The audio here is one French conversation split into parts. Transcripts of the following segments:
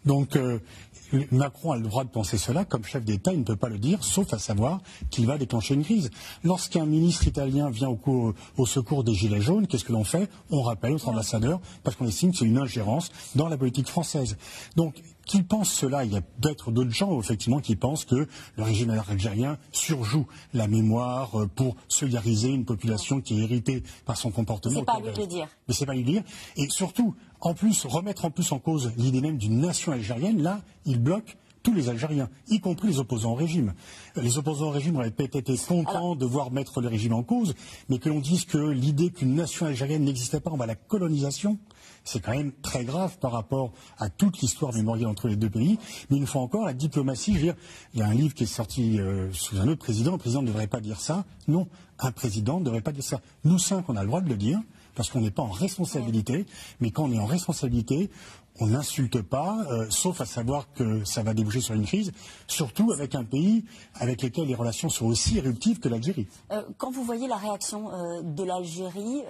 Donc Macron a le droit de penser cela. Comme chef d'État, il ne peut pas le dire, sauf à savoir qu'il va déclencher une crise. Lorsqu'un ministre italien vient au secours des Gilets jaunes, qu'est-ce que l'on fait? On rappelle notre ambassadeur parce qu'on estime que c'est une ingérence dans la politique française. Donc, qui pense cela? Il y a peut-être d'autres gens, effectivement, qui pensent que le régime algérien surjoue la mémoire pour solidariser une population qui est héritée par son comportement. C'est pas à lui de le dire. Mais c'est pas à lui de le dire. Et surtout, remettre en cause l'idée même d'une nation algérienne, là, il bloque tous les Algériens, y compris les opposants au régime. Les opposants au régime auraient peut-être été contents de voir mettre le régime en cause, mais que l'on dise que l'idée qu'une nation algérienne n'existait pas, la colonisation, c'est quand même très grave par rapport à toute l'histoire mémorielle entre les deux pays. Mais une fois encore, la diplomatie, je veux dire, il y a un livre qui est sorti sous un autre président, le président ne devrait pas dire ça. Non, un président ne devrait pas dire ça. Nous cinq, on a le droit de le dire, parce qu'on n'est pas en responsabilité, mais quand on est en responsabilité, on n'insulte pas, sauf à savoir que ça va déboucher sur une crise, surtout avec un pays avec lequel les relations sont aussi éruptives que l'Algérie. Quand vous voyez la réaction de l'Algérie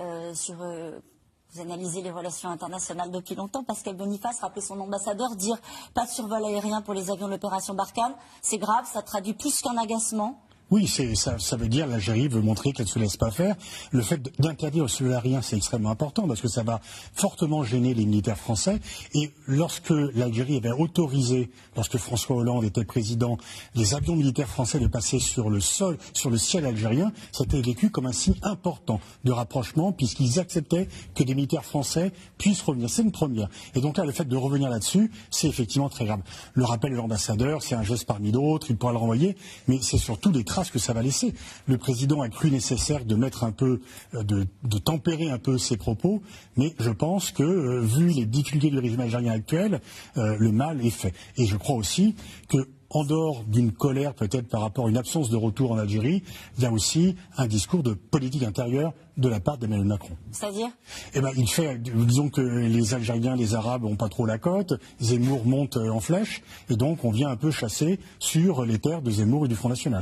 vous analysez les relations internationales depuis longtemps. Pascal Boniface, rappelez son ambassadeur, dire pas de survol aérien pour les avions de l'opération Barkhane, c'est grave, ça traduit plus qu'un agacement. Oui, ça veut dire l'Algérie veut montrer qu'elle ne se laisse pas faire. Le fait d'interdire le survol aérien, c'est extrêmement important parce que ça va fortement gêner les militaires français. Et lorsque l'Algérie avait autorisé, lorsque François Hollande était président, les avions militaires français de passer sur le ciel algérien, c'était vécu comme un signe important de rapprochement puisqu'ils acceptaient que des militaires français puissent revenir. C'est une première. Et donc là, le fait de revenir là-dessus, c'est effectivement très grave. Le rappel de l'ambassadeur, c'est un geste parmi d'autres, il pourra le renvoyer, mais c'est surtout des traces que ça va laisser. Le président a cru nécessaire de mettre un peu, de tempérer un peu ses propos, mais je pense que, vu les difficultés du régime algérien actuel, le mal est fait. Et je crois aussi que, en dehors d'une colère peut-être par rapport à une absence de retour en Algérie, il y a aussi un discours de politique intérieure de la part d'Emmanuel Macron. C'est-à-dire ? Disons que les Algériens, les Arabes n'ont pas trop la cote, Zemmour monte en flèche, et donc on vient un peu chasser sur les terres de Zemmour et du Front National.